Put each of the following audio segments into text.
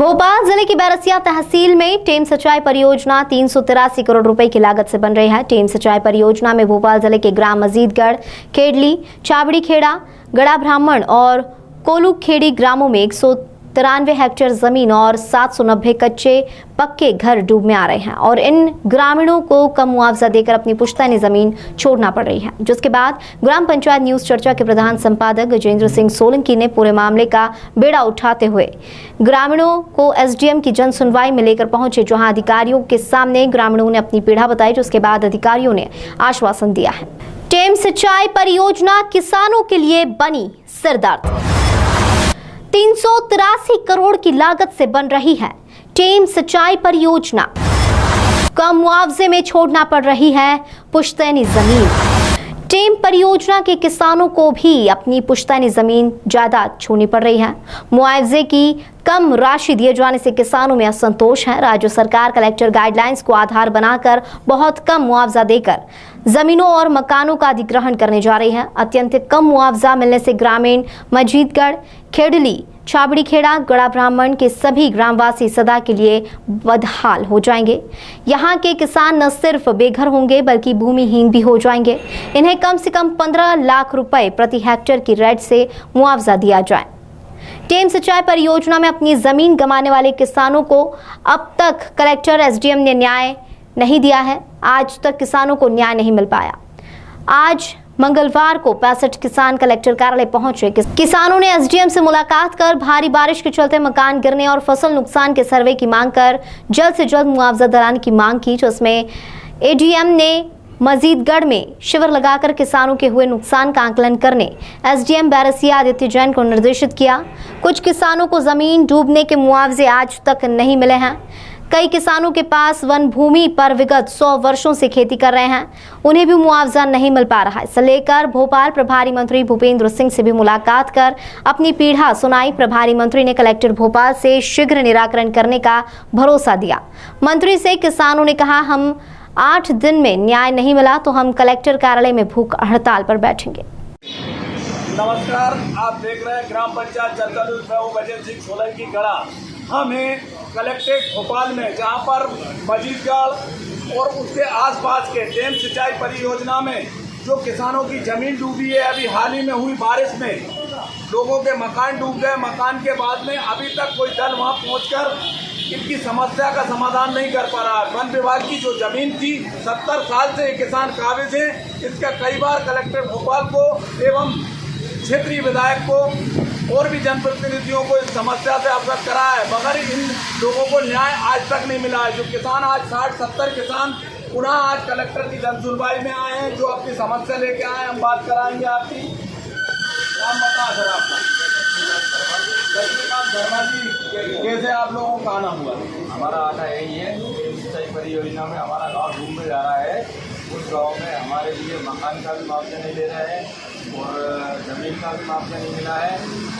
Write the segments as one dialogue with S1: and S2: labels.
S1: भोपाल जिले की बैरसिया तहसील में टेम सिंचाई परियोजना 383 करोड़ रुपए की लागत से बन रही है। टेम सिंचाई परियोजना में भोपाल जिले के ग्राम मजीदगढ़, खेडली, चाबड़ी खेड़ा, गड़ा ब्राह्मण और कोलूखेड़ी ग्रामों में 193 हेक्टेयर जमीन और 790 कच्चे पक्के घर डूब में आ रहे हैं और इन ग्रामीणों को कम मुआवजा देकर अपनी पुश्तैनी जमीन छोड़ना पड़ रही है। जिसके बाद ग्राम पंचायत न्यूज चर्चा के प्रधान संपादक गजेंद्र सिंह सोलंकी ने पूरे मामले का बेड़ा उठाते हुए ग्रामीणों को एसडीएम की जन सुनवाई में लेकर पहुंचे, जहां अधिकारियों के सामने ग्रामीणों ने अपनी पीड़ा बताई, जिसके बाद अधिकारियों ने आश्वासन दिया है। टेम सिंचाई परियोजना किसानों के लिए बनी सिरदर्द। 383 करोड़ की लागत से बन रही है टेम सिंचाई परियोजना। कम मुआवजे में छोड़ना पड़ रही है पुश्तैनी जमीन। टेम परियोजना के किसानों को भी अपनी पुश्तैनी जमीन जायदाद छोड़नी पड़ रही है। मुआवजे की कम राशि दिए जाने से किसानों में असंतोष है। राज्य सरकार कलेक्टर गाइडलाइंस को आधार बनाकर बहुत कम मुआवजा देकर जमीनों और मकानों का अधिग्रहण करने जा रही है। अत्यंत कम मुआवजा मिलने से ग्रामीण मजीदगढ़, खेडली, चाबड़ी खेड़ा, गड़ा ब्राह्मण के सभी ग्रामवासी सदा के लिए बदहाल हो जाएंगे। यहाँ के किसान न सिर्फ बेघर होंगे बल्कि भूमिहीन भी हो जाएंगे। इन्हें कम से कम 15 लाख रुपए प्रति हेक्टेयर की रेट से मुआवजा दिया जाए। टेम सिंचाई परियोजना में अपनी जमीन गंवाने वाले किसानों को अब तक कलेक्टर, एसडीएम ने न्याय नहीं दिया है। आज तक किसानों को न्याय नहीं मिल पाया। आज मंगलवार को 65 किसान कलेक्टर कार्यालय पहुंचे। किसानों ने एसडीएम से मुलाकात कर भारी बारिश के चलते मकान गिरने और फसल नुकसान के सर्वे की मांग कर जल्द से जल्द मुआवजा दिलाने की मांग की, जिसमें एडीएम ने मजीदगढ़ में शिविर लगाकर किसानों के हुए नुकसान का आकलन करने एसडीएम बैरसिया आदित्य जैन को निर्देशित किया। कुछ किसानों को जमीन डूबने के मुआवजे आज तक नहीं मिले हैं। कई किसानों के पास वन भूमि पर विगत 100 वर्षों से खेती कर रहे हैं, उन्हें भी मुआवजा नहीं मिल पा रहा है। इसे लेकर भोपाल प्रभारी मंत्री भूपेंद्र सिंह से भी मुलाकात कर अपनी पीड़ा सुनाई। प्रभारी मंत्री ने कलेक्टर भोपाल से शीघ्र निराकरण करने का भरोसा दिया। मंत्री से किसानों ने कहा, हम 8 दिन में न्याय नहीं मिला तो हम कलेक्टर कार्यालय में भूख हड़ताल पर बैठेंगे।
S2: नमस्कार, आप देख रहे हैं ग्राम पंचायत चर्चा न्यूज। मैं हूं गजेंद्र सिंह सोलंकी गड़ा। हम हैं कलेक्ट्रेट भोपाल में, जहां पर मजीदगढ़ और उसके आसपास के टेम सिंचाई परियोजना में जो किसानों की जमीन डूबी है, अभी हाल ही में हुई बारिश में लोगों के मकान डूब गए। मकान के बाद में अभी तक कोई दल वहां पहुंचकर इनकी समस्या का समाधान नहीं कर पा रहा। वन विभाग की जो जमीन थी, 70 साल से किसान काबिज हैं। इसका कई बार कलेक्टर भोपाल को एवं क्षेत्रीय विधायक को और भी जनप्रतिनिधियों को इस समस्या से अवगत करा है, मगर इन लोगों को न्याय आज तक नहीं मिला है। जो किसान आज 60-70 किसान पुनः आज कलेक्टर की जन सुनवाई में आए हैं, जो अपनी समस्या लेके आए हैं। हम बात कराएंगे आपकी। नाम बता सर आपका। शर्मा जी, कैसे आप लोगों का आना हुआ?
S3: हमारा आना यही है, सिंचाई परियोजना में हमारा गाँव डूब में जा रहा है। उस गाँव में हमारे लिए मकान का भी मुआवजा नहीं दे रहे हैं और ज़मीन का भी मुआवजा नहीं मिला है।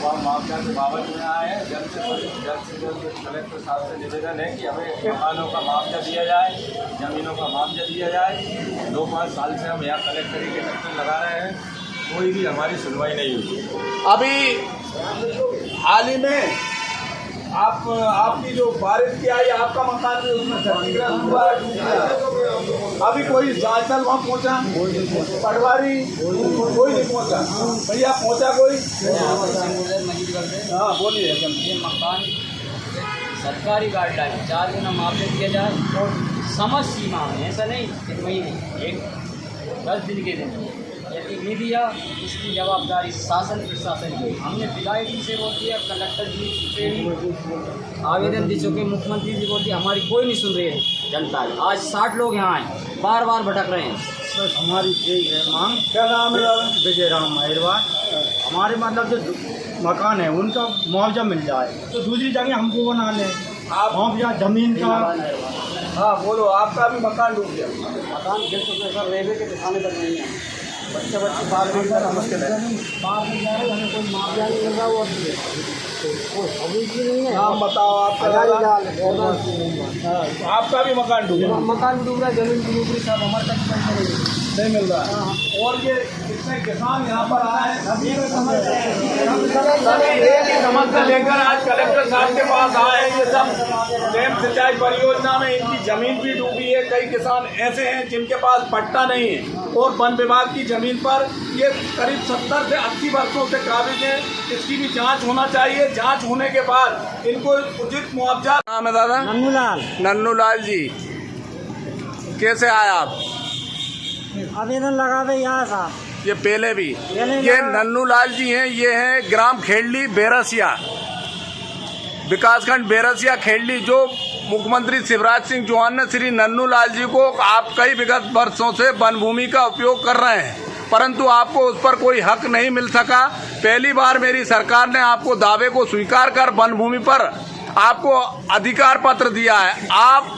S3: और मुआवजा के बाबत में आए हैं। जल्द से जल्द कलेक्टर साहब से निवेदन है कि हमें मकानों का मुआवजा दिया जाए, ज़मीनों का मुआवजा दिया जाए। 2-5 साल से हम यहाँ कलेक्टरी के चक्कर लगा रहे हैं, कोई भी हमारी सुनवाई नहीं हुई।
S2: अभी हाल ही में आपकी जो बारिश की आई, आपका मकान भी उसमें क्षतिग्रस्त हुआ है। अभी कोई जांच दल वहाँ पहुँचा? पटवारी कोई नहीं पहुँचा? भैया पहुँचा कोई? हाँ बोलिए।
S4: ये मकान सरकारी गाइडलाइन 4 दिन मुआवजा दिया जाए और समझ सीमा में, ऐसा नहीं 1 महीने, 10 दिन के दिन यदि नहीं दिया, इसकी जवाबदारी शासन प्रशासन की। हमने विधायक जी से बोल दिया, कलेक्टर जी से भी आवेदन दे चुके, मुख्यमंत्री जी बोल दिया, हमारी कोई नहीं सुन रही है जनता। आज 60 लोग यहाँ आए, बार बार भटक रहे हैं।
S3: बस हमारी यही है मांग।
S2: क्या नाम है?
S3: विजय राम महिरवान। हमारे मतलब जो मकान है उनका मुआवजा मिल जाए तो दूसरी जगह हमको बना लें।
S2: आप
S3: मुआवजा जमीन का।
S2: हाँ बोलो, आपका भी मकान डूब गया?
S4: मकान गिर चुके सर, रेलवे के दिखाने तक नहीं है।
S2: बच्चे बाल में जाना मुश्किल है।
S4: बाहर में जा रहे हैं, हमें कोई मुआवजा नहीं मिल रहा। वो अभी भी नहीं है।
S2: नाम बताओ आपका? आपका भी मकान डूब गया?
S4: मकान डूब रहा है, जमीन डूब रही, सब हमारे तक नहीं
S2: मिल रहा है। और ये जितने किसान यहाँ पर आए हैं सभी एक ही समस्या लेकर आज कलेक्टर साहब के पास आए हैं। ये सब डैम सिंचाई परियोजना में इनकी जमीन भी डूबी है। कई किसान ऐसे हैं जिनके पास पट्टा नहीं है और वन विभाग की जमीन पर ये करीब 70 से 80 वर्षों से काबिज है। इसकी भी जांच होना चाहिए। जांच होने के बाद इनको उचित मुआवजा। नाम है दादा?
S5: नन्नूलाल।
S2: नन्नूलाल जी, कैसे आए आप?
S5: आवेदन लगा दे यहाँ था।
S2: ये पहले भी
S5: पहले
S2: ये
S5: लगा-
S2: नन्नूलाल जी हैं। ये हैं ग्राम खेड़ली बेरसिया, विकासखंड बेरसिया खेड़ली, जो मुख्यमंत्री शिवराज सिंह चौहान ने श्री नन्नूलाल जी को आप कई विगत वर्षों से वन भूमि का उपयोग कर रहे हैं, परंतु आपको उस पर कोई हक नहीं मिल सका। पहली बार मेरी सरकार ने आपको दावे को स्वीकार कर वन भूमि पर आपको अधिकार पत्र दिया है। आप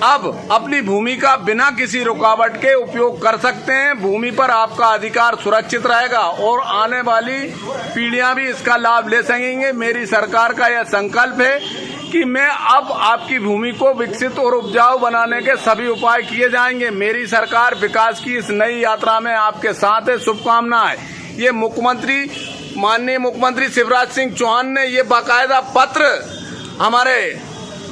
S2: अब अपनी भूमि का बिना किसी रुकावट के उपयोग कर सकते हैं। भूमि पर आपका अधिकार सुरक्षित रहेगा और आने वाली पीढ़ियां भी इसका लाभ ले सकेंगे। मेरी सरकार का यह संकल्प है कि मैं अब आपकी भूमि को विकसित और उपजाऊ बनाने के सभी उपाय किए जाएंगे। मेरी सरकार विकास की इस नई यात्रा में आपके साथ है। शुभकामनाएं। ये माननीय मुख्यमंत्री शिवराज सिंह चौहान ने ये बाकायदा पत्र हमारे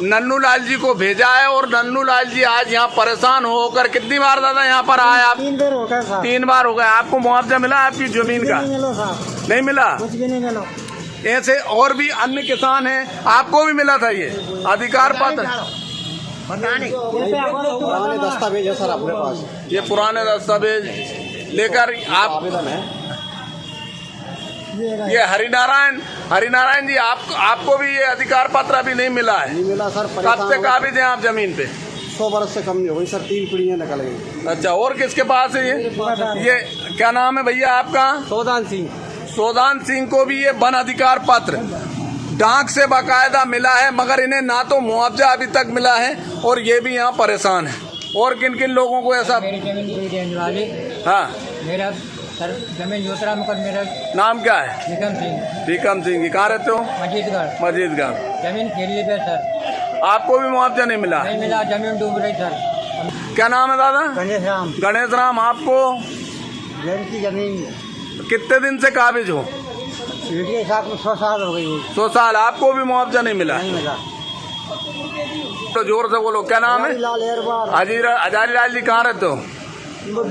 S2: नन्नूलाल जी को भेजा है और नन्नूलाल जी आज यहाँ परेशान होकर, कितनी बार दादा यहाँ पर आए आप?
S5: 3 बार हो गया साहब।
S2: 3 बार हो गए। आपको मुआवजा मिला आपकी जमीन का?
S5: नहीं मिलो साहब,
S2: नहीं मिला।
S5: कुछ भी नहीं मिलो।
S2: ऐसे और भी अन्य किसान हैं, आपको भी मिला था ये अधिकार पत्र?
S6: पुराने दस्तावेज है सर अपने पास।
S2: ये पुराने दस्तावेज लेकर आप
S6: आवेदन है।
S2: ये हरिनारायण जी, आपको भी ये अधिकार पत्र अभी नहीं मिला है?
S6: नहीं मिला सर।
S2: कब से काबिज हैं आप जमीन पे?
S6: 100 बरस से कम नहीं हो गई सर। 3 पीढ़ियां निकल गई।
S2: अच्छा, और किसके पास है ये क्या नाम है भैया आपका?
S6: सोदान सिंह।
S2: सोदान सिंह को भी ये वन अधिकार पत्र डाक से बाकायदा मिला है, मगर इन्हें ना तो मुआवजा अभी तक मिला है और ये भी यहाँ परेशान है। और किन किन लोगों को ऐसा?
S5: मेरी जमीन कोई देने वाली।
S2: हाँ,
S5: मेरा सर जमीन जोतरा मगर मेरा
S2: नाम क्या है?
S5: निकम सिंह।
S2: टीकम सिंह जी, कहाँ रहते हो? मजीदगढ़।
S5: जमीन खेलिए पे सर,
S2: आपको भी मुआवजा नहीं मिला?
S5: नहीं मिला, जमीन डूब रही सर।
S2: क्या नाम है दादा?
S5: गणेश राम।
S2: गणेश राम। आपको
S5: जैन की जमीन
S2: कितने दिन से काबिज हो?
S5: पीढ़ी साहब को 100 साल हो गई।
S2: 100 साल। आपको भी मुआवजा नहीं मिला?
S5: नहीं मिला।
S2: तो जोर से बोलो, क्या नाम है? हजारी लाल जी, कहाँ रहते हो?
S5: वो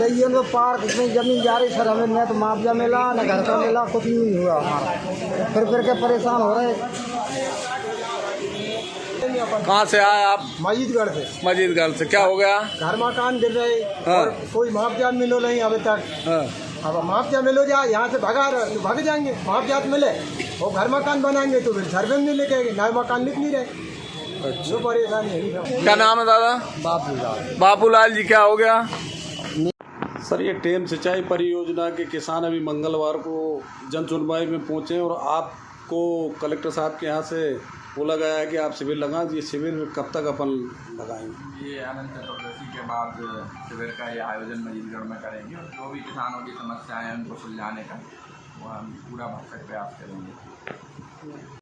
S5: पार्क में जमीन जा रही सर, हमें न तो मुआवजा मिला न घर का मिला, कुछ नहीं हुआ हमारा। फिर के परेशान हो रहे।
S2: कहाँ से आए आप?
S5: मजीदगढ़ से।
S2: मजीदगढ़ से। क्या हो गया?
S5: घर मकान गिर रहे।
S2: हाँ।
S5: और कोई मुआवजा मिलो नहीं अभी तक।
S2: हाँ।
S5: अब मुआवजा मिलो जा, यहाँ से भगा रहे तो भाग जाएंगे। मुआवजा मिले वो घर मकान बनाएंगे तो फिर सर्वे में नहीं लिखेंगे, नए मकान लिख नहीं रहे। जो परेशानी है।
S2: क्या नाम है दादा? बाबूलाल जी। क्या हो गया?
S7: सर, ये डैम सिंचाई परियोजना के किसान अभी मंगलवार को जन सुनवाई में पहुंचे और आपको कलेक्टर साहब के यहाँ से बोला गया है कि आप शिविर लगाएं। ये शिविर में कब तक अपन लगाएंगे?
S3: ये अनंत चतुर्दशी के बाद शिविर का ये आयोजन मजीदगढ़ में करेंगे और जो भी किसानों की समस्याएं हैं उनको सुलझाने का वो हम पूरा भरसक प्रयास करेंगे।